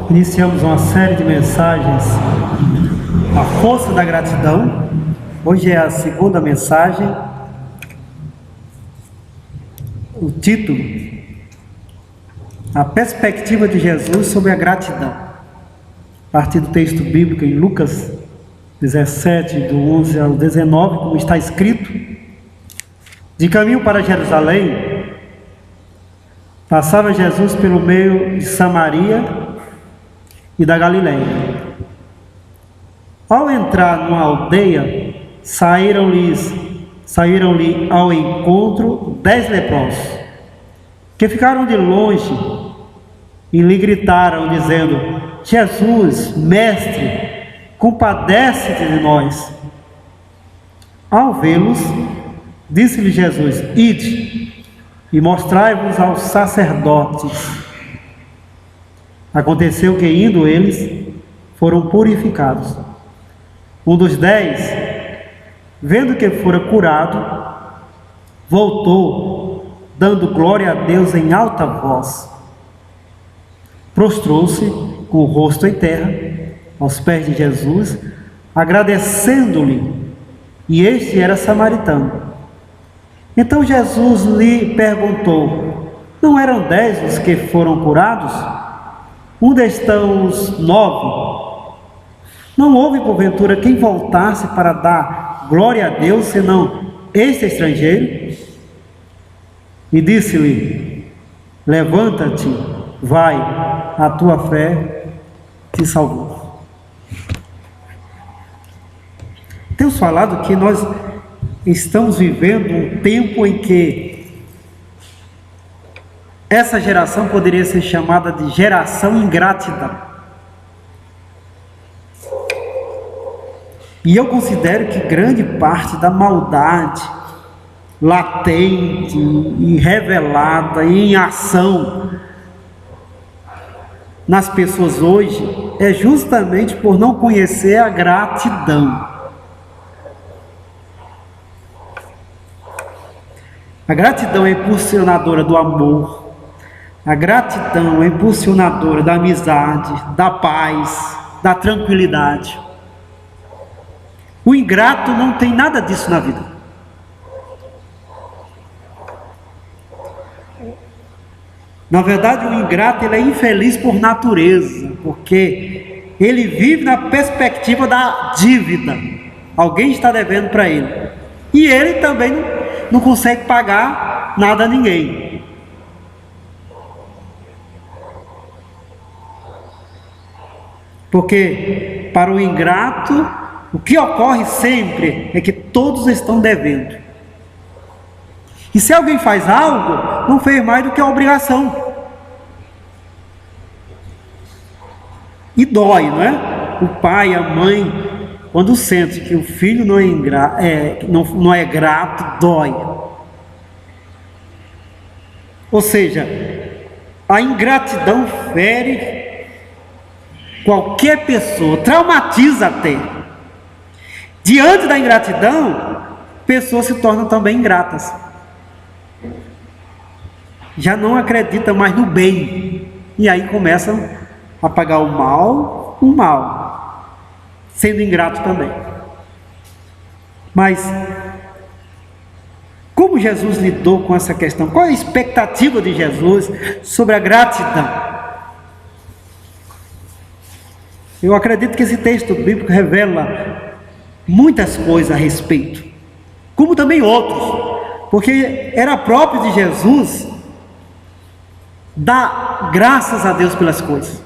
Iniciamos uma série de mensagens, a força da gratidão. Hoje é a segunda mensagem. O título: a perspectiva de Jesus sobre a gratidão. A partir do texto bíblico em Lucas 17, do 11 ao 19, como está escrito: de caminho para Jerusalém, passava Jesus pelo meio de Samaria e da Galileia. Ao entrar numa aldeia, saíram-lhe ao encontro 10 leprosos, que ficaram de longe e lhe gritaram, dizendo: Jesus, mestre, compadece-te de nós. Ao vê-los, disse-lhe Jesus: ide e mostrai-vos aos sacerdotes. Aconteceu que, indo eles, foram purificados. Um dos 10, vendo que fora curado, voltou, dando glória a Deus em alta voz. Prostrou-se com o rosto em terra, aos pés de Jesus, agradecendo-lhe, e este era samaritano. Então Jesus lhe perguntou: não eram 10 os que foram curados? Onde estão os 9? Não houve porventura quem voltasse para dar glória a Deus, senão este estrangeiro? E disse-lhe: levanta-te, vai, a tua fé te salvou. Temos falado que nós estamos vivendo um tempo em que essa geração poderia ser chamada de geração ingratidão. E eu considero que grande parte da maldade latente e revelada e em ação nas pessoas hoje é justamente por não conhecer a gratidão. A gratidão é impulsionadora do amor. A gratidão é impulsionadora da amizade, da paz, da tranquilidade. O ingrato não tem nada disso na vida. Na verdade, o ingrato ele é infeliz por natureza, porque ele vive na perspectiva da dívida. Alguém está devendo para ele. E ele também não consegue pagar nada a ninguém. Porque para o ingrato, o que ocorre sempre é que todos estão devendo. E se alguém faz algo, não fez mais do que a obrigação. E dói, não é? O pai, a mãe, quando sente que o filho não é grato, dói. Ou seja, a ingratidão fere qualquer pessoa, traumatiza até. Diante da ingratidão, pessoas se tornam também ingratas. Já não acreditam mais no bem. E aí começam a pagar o mal, sendo ingrato também. Mas como Jesus lidou com essa questão? Qual é a expectativa de Jesus sobre a gratidão? Eu acredito que esse texto bíblico revela muitas coisas a respeito, como também outros, porque era próprio de Jesus dar graças a Deus pelas coisas.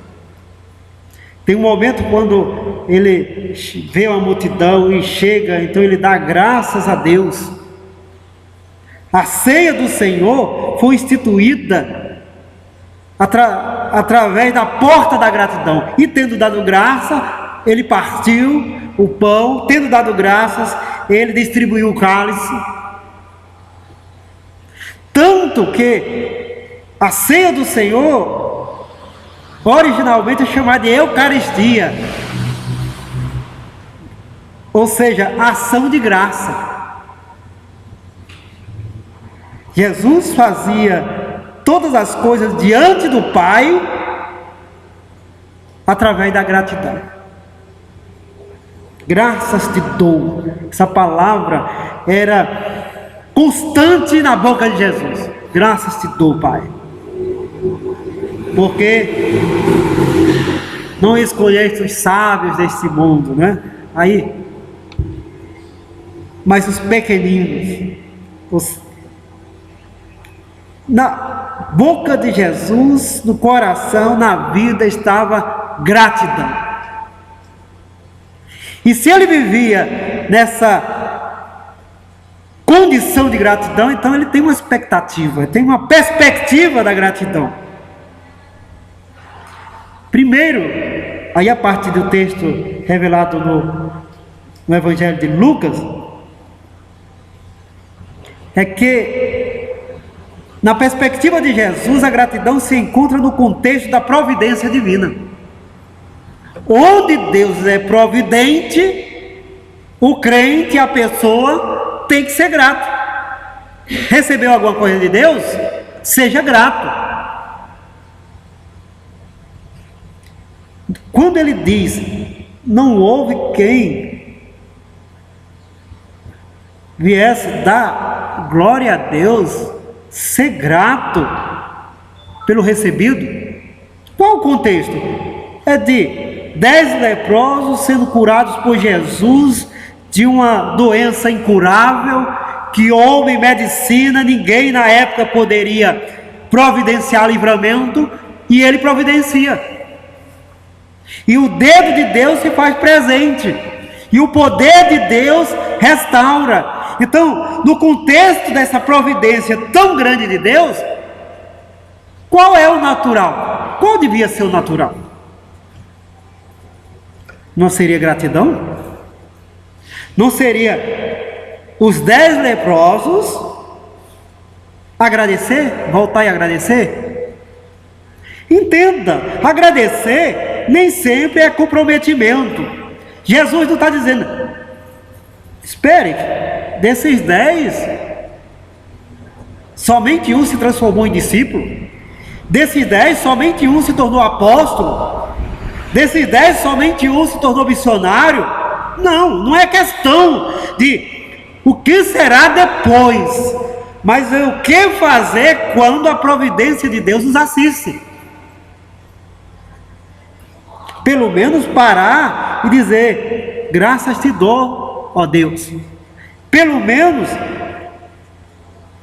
Tem um momento quando ele vê uma multidão e chega, então ele dá graças a Deus. A ceia do Senhor foi instituída através da porta da gratidão. E tendo dado graça, ele partiu o pão, tendo dado graças, ele distribuiu o cálice. Tanto que a ceia do Senhor originalmente é chamada de Eucaristia, ou seja, ação de graça. Jesus fazia todas as coisas diante do Pai através da gratidão. Graças te dou. Essa palavra era constante na boca de Jesus. Graças te dou, Pai. Porque não escolheste os sábios deste mundo, né? Mas os pequeninos, na boca de Jesus, no coração, na vida, estava gratidão. E se ele vivia nessa condição de gratidão, então ele tem uma expectativa, tem uma perspectiva da gratidão. Primeiro, aí a partir do texto revelado no Evangelho de Lucas, é que na perspectiva de Jesus, a gratidão se encontra no contexto da providência divina. Onde Deus é providente, o crente, a pessoa, tem que ser grato. Recebeu alguma coisa de Deus? Seja grato. Quando ele diz, não houve quem viesse dar glória a Deus, ser grato pelo recebido, qual o contexto? É de 10 leprosos sendo curados por Jesus de uma doença incurável, que homem, medicina, ninguém na época poderia providenciar livramento, e ele providencia. E o dedo de Deus se faz presente, e o poder de Deus restaura. Então, no contexto dessa providência tão grande de Deus, qual é o natural? Qual devia ser o natural? Não seria gratidão? Não seria os 10 leprosos agradecer? Voltar e agradecer? Entenda, agradecer nem sempre é comprometimento. Jesus não está dizendo, espere, desses 10, somente um se transformou em discípulo. Desses 10, somente um se tornou apóstolo. Desses 10, somente um se tornou missionário. Não é questão de o que será depois, mas é o que fazer quando a providência de Deus nos assiste. Pelo menos parar e dizer, graças te dou, ó Deus. Pelo menos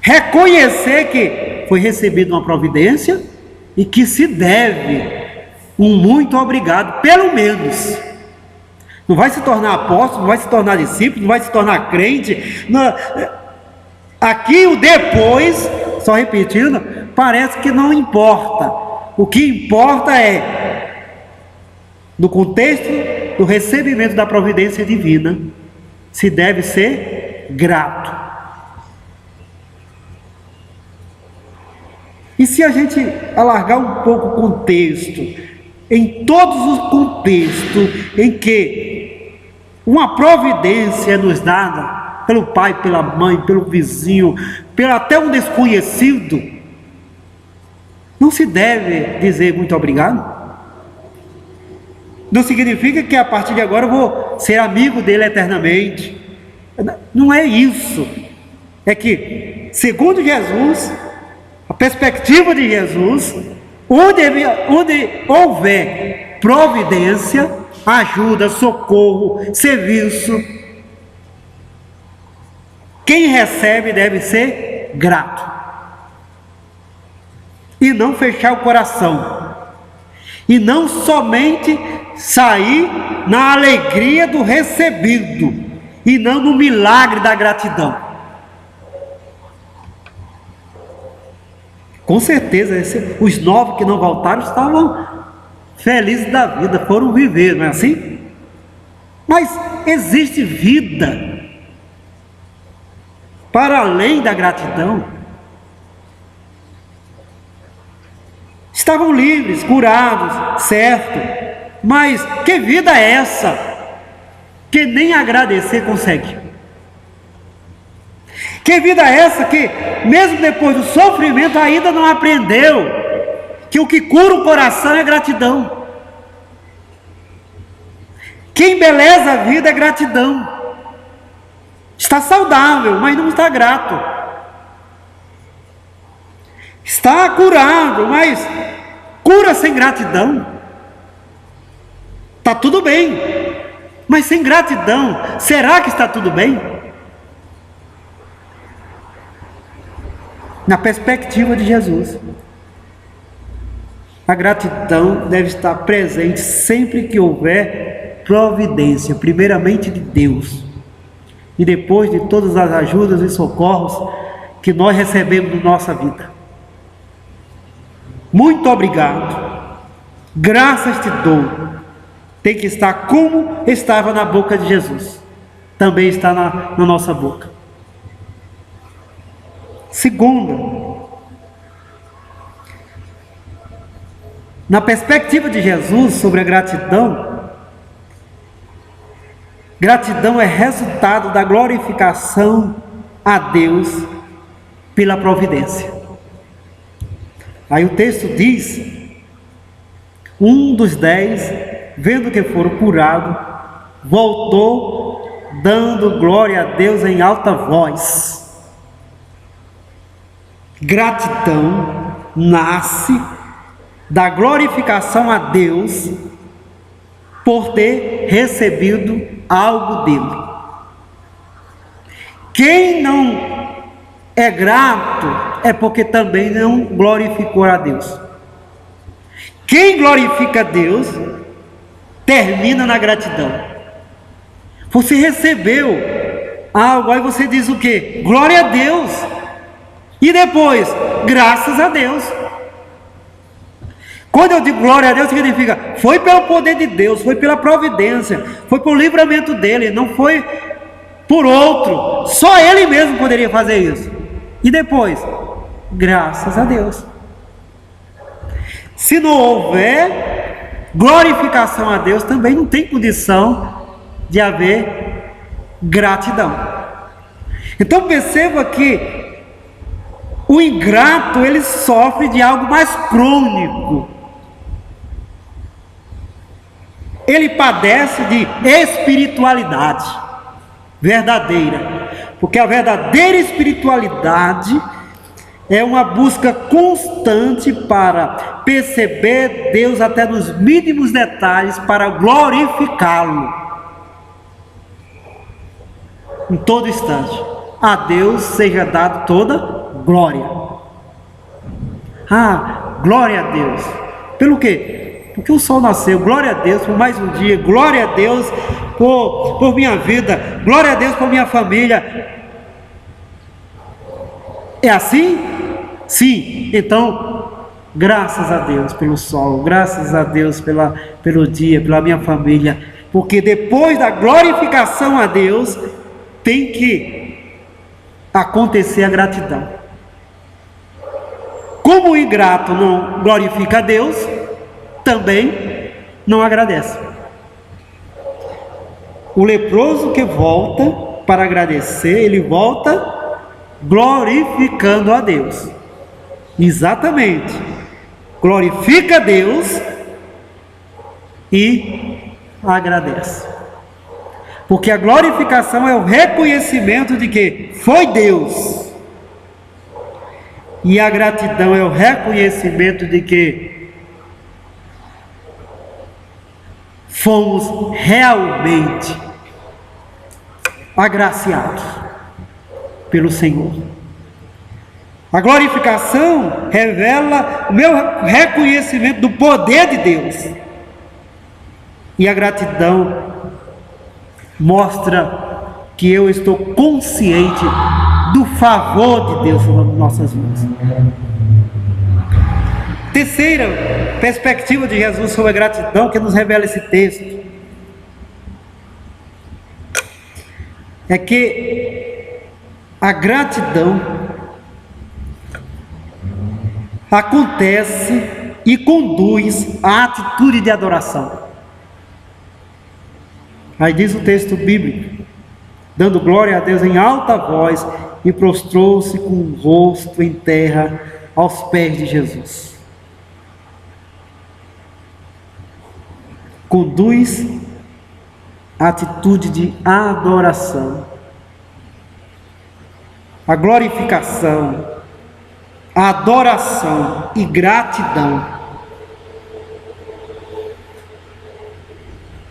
reconhecer que foi recebida uma providência e que se deve um muito obrigado, pelo menos. Não vai se tornar apóstolo, não vai se tornar discípulo, não vai se tornar crente. Não. Aqui o depois, só repetindo, parece que não importa. O que importa é, no contexto do recebimento da providência divina, se deve ser grato. E se a gente alargar um pouco o contexto, em todos os contextos em que uma providência é nos dada pelo pai, pela mãe, pelo vizinho, pelo até um desconhecido, não se deve dizer muito obrigado? Não significa que a partir de agora eu vou ser amigo dele eternamente. Não é isso. É que, segundo Jesus, a perspectiva de Jesus, onde houver providência, ajuda, socorro, serviço, quem recebe deve ser grato. E não fechar o coração. E não somente sair na alegria do recebido, e não no milagre da gratidão. Com certeza, os 9 que não voltaram estavam felizes da vida, foram viver, não é assim? Mas existe vida para além da gratidão. Estavam livres, curados, certo, mas que vida é essa que nem agradecer consegue? Que vida é essa que, mesmo depois do sofrimento, ainda não aprendeu que o que cura o coração é gratidão? Que embeleza a vida é gratidão. Está saudável, mas não está grato. Está curado, mas cura sem gratidão. Está tudo bem, mas sem gratidão, será que está tudo bem? Na perspectiva de Jesus, a gratidão deve estar presente sempre que houver providência, primeiramente de Deus, e depois de todas as ajudas e socorros que nós recebemos na nossa vida. Muito obrigado, graças te dou. Tem que estar como estava na boca de Jesus, também está na nossa boca. Segunda, na perspectiva de Jesus sobre a gratidão, gratidão é resultado da glorificação a Deus pela providência. Aí o texto diz, um dos 10, vendo que foram curados, voltou dando glória a Deus em alta voz. Gratidão nasce da glorificação a Deus por ter recebido algo dele. Quem não é grato é porque também não glorificou a Deus. Quem glorifica a Deus termina na gratidão. Você recebeu algo, aí você diz o quê? Glória a Deus. E depois, graças a Deus. Quando eu digo glória a Deus, significa, foi pelo poder de Deus, foi pela providência, foi pelo livramento dele, não foi por outro. Só ele mesmo poderia fazer isso. E depois, graças a Deus. Se não houver glorificação a Deus, também não tem condição de haver gratidão. Então perceba que o ingrato, ele sofre de algo mais crônico. Ele padece de espiritualidade verdadeira. Porque a verdadeira espiritualidade é uma busca constante para perceber Deus até nos mínimos detalhes, para glorificá-lo em todo instante. A Deus seja dado toda glória. Glória a Deus. Pelo quê? Porque o sol nasceu. Glória a Deus por mais um dia. Glória a Deus por minha vida. Glória a Deus por minha família. É assim? Sim. Então, graças a Deus pelo sol. Graças a Deus pelo dia, pela minha família. Porque depois da glorificação a Deus, tem que acontecer a gratidão. Como o ingrato não glorifica a Deus, também não agradece. O leproso que volta para agradecer, ele volta glorificando a Deus. Exatamente. Glorifica a Deus e agradece. Porque a glorificação é o reconhecimento de que foi Deus. E a gratidão é o reconhecimento de que fomos realmente agraciados pelo Senhor. A glorificação revela o meu reconhecimento do poder de Deus. E a gratidão mostra que eu estou consciente do favor de Deus sobre nossas vidas. Terceira perspectiva de Jesus sobre a gratidão que nos revela esse texto é que a gratidão acontece e conduz à atitude de adoração. Aí diz o texto bíblico, dando glória a Deus em alta voz, e prostrou-se com o rosto em terra aos pés de Jesus. Conduz atitude de adoração. A glorificação, a adoração e gratidão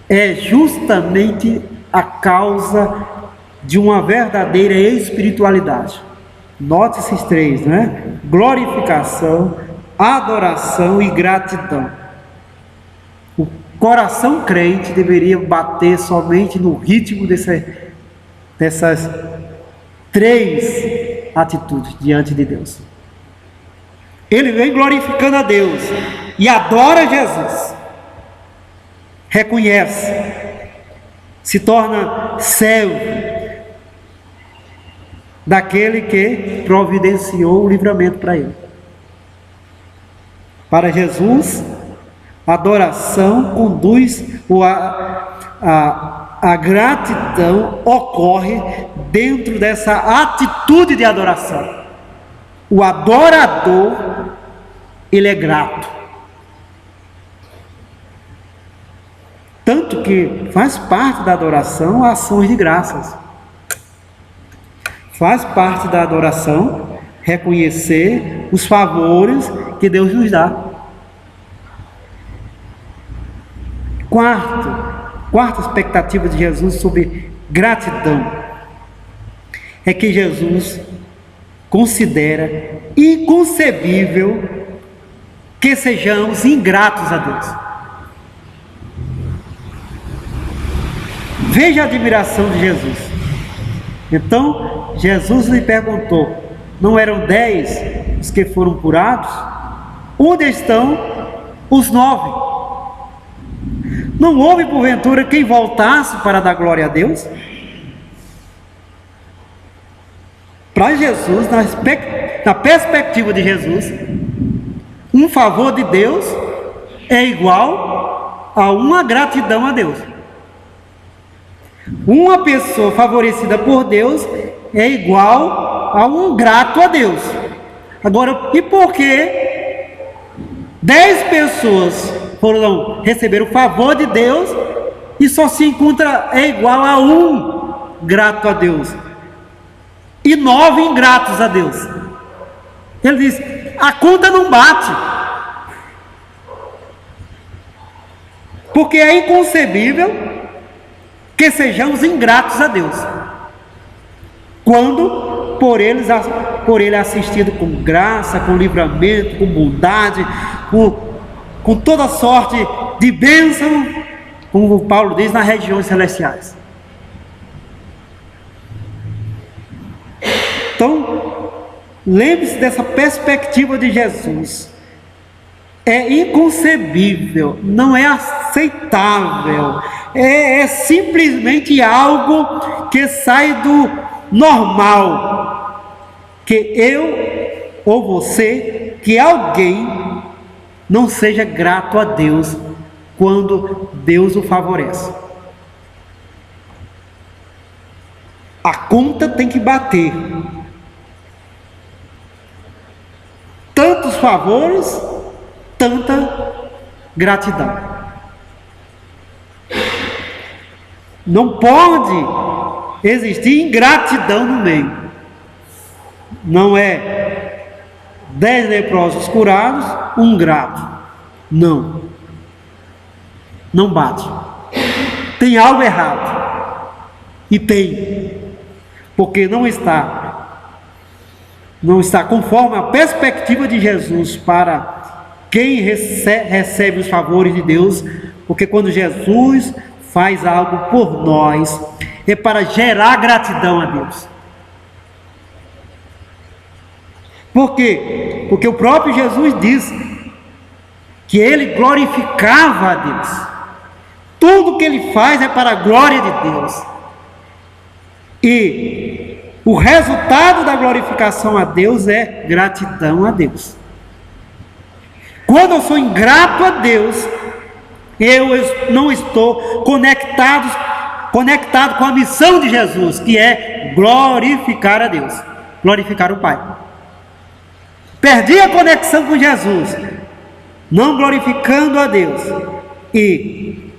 é justamente a causa de uma verdadeira espiritualidade. Note esses três, né? Glorificação, adoração e gratidão. O coração crente deveria bater somente no ritmo dessas três atitudes diante de Deus. Ele vem glorificando a Deus e adora Jesus. Reconhece, se torna servo daquele que providenciou o livramento para ele. Para Jesus, a adoração conduz a gratidão ocorre dentro dessa atitude de adoração. O adorador, ele é grato. Tanto que faz parte da adoração ações de graças. Faz parte da adoração reconhecer os favores que Deus nos dá. Quarta expectativa de Jesus sobre gratidão é que Jesus considera inconcebível que sejamos ingratos a Deus. Veja a admiração de Jesus. Então, Jesus lhe perguntou: não eram 10 os que foram curados? Onde estão os 9? Não houve, porventura, quem voltasse para dar glória a Deus? Para Jesus, na perspectiva de Jesus, um favor de Deus é igual a uma gratidão a Deus. Uma pessoa favorecida por Deus é igual a um grato a Deus. Agora, e por que 10 pessoas receberam o favor de Deus e só se encontra igual a um grato a Deus e 9 ingratos a Deus? Ele diz: a conta não bate, porque é inconcebível que sejamos ingratos a Deus, quando por ele assistido com graça, com livramento, com bondade, com toda sorte de bênção, como Paulo diz, nas regiões celestiais. Então, lembre-se dessa perspectiva de Jesus. É inconcebível, não é aceitável, é simplesmente algo que sai do normal, que eu ou você, que alguém não seja grato a Deus quando Deus o favorece. A conta tem que bater. Tantos favores, tanta gratidão. Não pode existir ingratidão no meio. Não é 10 leprosos curados, um grato. Não. Não bate. Tem algo errado. E tem. Porque não está conforme a perspectiva de Jesus para quem recebe os favores de Deus. Porque quando Jesus faz algo por nós, é para gerar gratidão a Deus. Por quê? Porque o próprio Jesus disse que ele glorificava a Deus. Tudo que ele faz é para a glória de Deus. E o resultado da glorificação a Deus é gratidão a Deus. Quando eu sou ingrato a Deus, eu não estou conectado com a missão de Jesus, que é glorificar a Deus, glorificar o Pai. Perdi a conexão com Jesus, não glorificando a Deus, e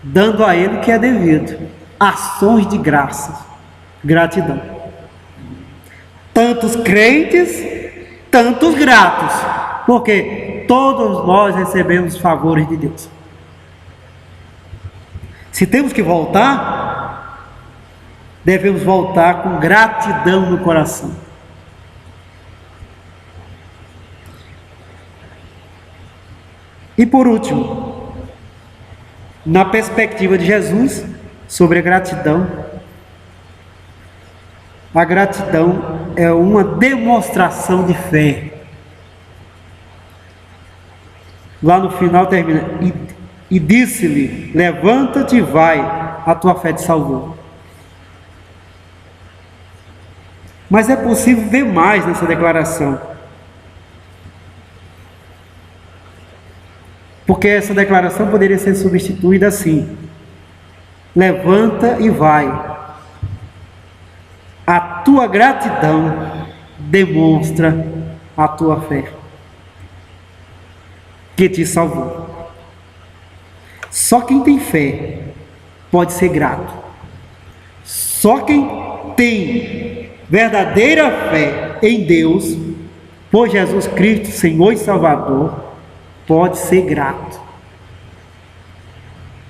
dando a Ele o que é devido, ações de graças, gratidão. Tantos crentes, tantos gratos, porque todos nós recebemos favores de Deus. Se temos que voltar, devemos voltar com gratidão no coração. E por último, na perspectiva de Jesus sobre a gratidão é uma demonstração de fé. Lá no final termina: e disse-lhe: levanta-te e vai, a tua fé te salvou. Mas é possível ver mais nessa declaração, porque essa declaração poderia ser substituída assim: levanta e vai, a tua gratidão demonstra a tua fé, que te salvou. Só quem tem fé pode ser grato. Só quem tem verdadeira fé em Deus, por Jesus Cristo, Senhor e Salvador, pode ser grato.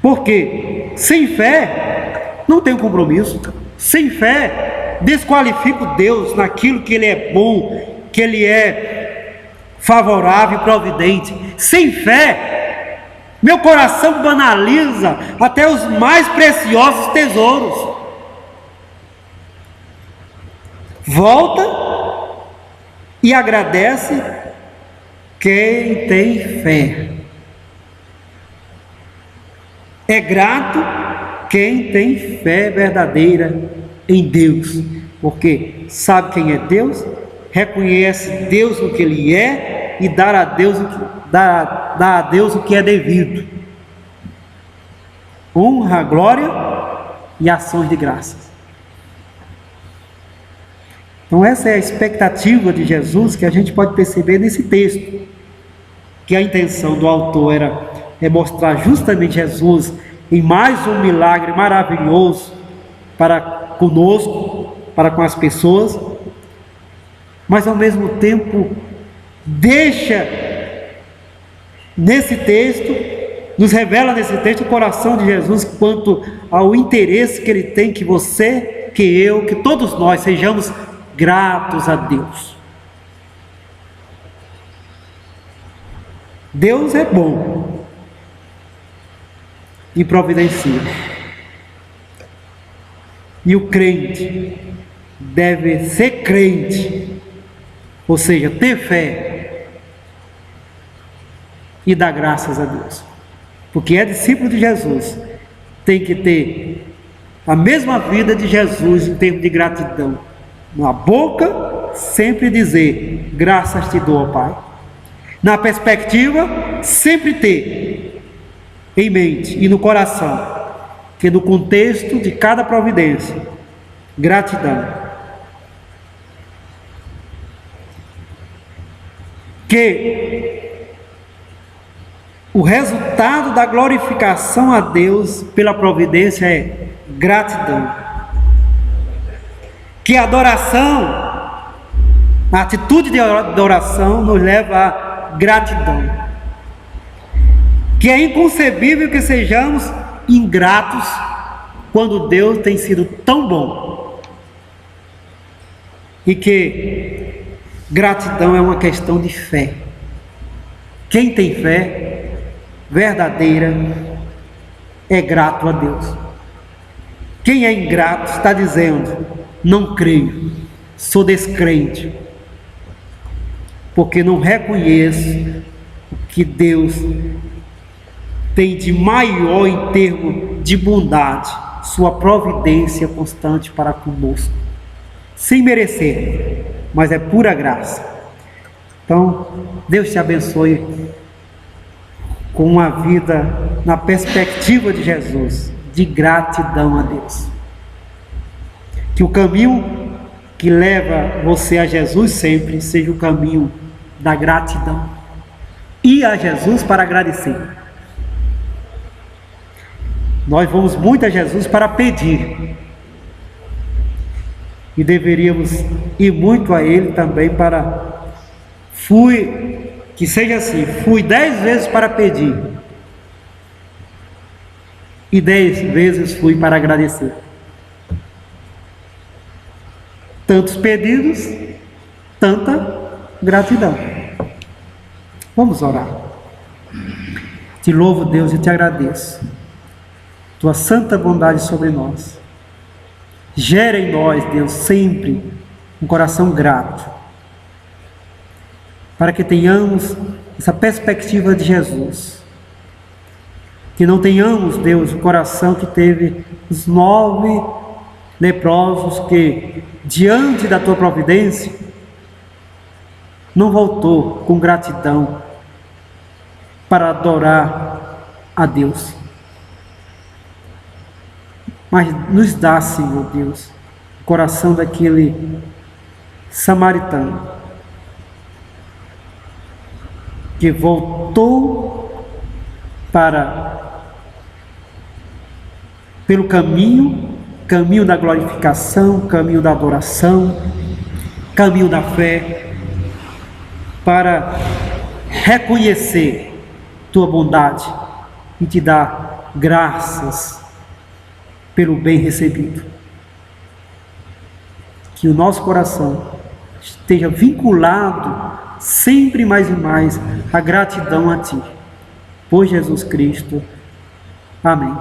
Porque sem fé não tem compromisso. Sem fé desqualifica o Deus naquilo que Ele é bom, que Ele é favorável e providente. Sem fé, meu coração banaliza até os mais preciosos tesouros. Volta e agradece quem tem fé. É grato quem tem fé verdadeira em Deus, porque sabe quem é Deus, reconhece Deus no que Ele é e dá a Deus o que é devido. Honra, glória e ações de graças. Então essa é a expectativa de Jesus que a gente pode perceber nesse texto, que a intenção do autor é mostrar justamente Jesus em mais um milagre maravilhoso para conosco, para com as pessoas, mas ao mesmo tempo deixa nesse texto, nos revela nesse texto o coração de Jesus quanto ao interesse que Ele tem que você, que eu, que todos nós sejamos gratos a Deus. Deus é bom e providencia. E o crente deve ser crente, ou seja, ter fé e dar graças a Deus. Porque é discípulo de Jesus, tem que ter a mesma vida de Jesus em termos de gratidão. Na boca, sempre dizer: graças te dou, Pai. Na perspectiva, sempre ter em mente e no coração que no contexto de cada providência, gratidão. Que o resultado da glorificação a Deus pela providência é gratidão. Que a adoração, a atitude de adoração nos leva a gratidão. Que é inconcebível que sejamos ingratos quando Deus tem sido tão bom. E que gratidão é uma questão de fé. Quem tem fé verdadeira é grato a Deus. Quem é ingrato está dizendo: não creio, sou descrente, porque não reconheço o que Deus tem de maior em termos de bondade, sua providência constante para conosco, sem merecer, mas é pura graça. Então, Deus te abençoe com uma vida na perspectiva de Jesus, de gratidão a Deus. Que o caminho que leva você a Jesus sempre seja o caminho da Nós vamos muito a Jesus para pedir. E deveríamos ir muito a Ele também para... que seja assim, fui 10 vezes para pedir. E 10 vezes fui para agradecer. Tantos pedidos, tanta gratidão. Vamos orar. Te louvo, Deus, e te agradeço. Tua santa bondade sobre nós. Gera em nós, Deus, sempre um coração grato. Para que tenhamos essa perspectiva de Jesus. Que não tenhamos, Deus, o coração que teve os 9 leprosos que, diante da tua providência, não voltou com gratidão para adorar a Deus. Mas nos dá, Senhor Deus, o coração daquele samaritano que voltou pelo caminho da glorificação, caminho da adoração, caminho da fé, para reconhecer tua bondade e te dar graças pelo bem recebido. Que o nosso coração esteja vinculado sempre mais e mais à gratidão a Ti. Por Jesus Cristo. Amém.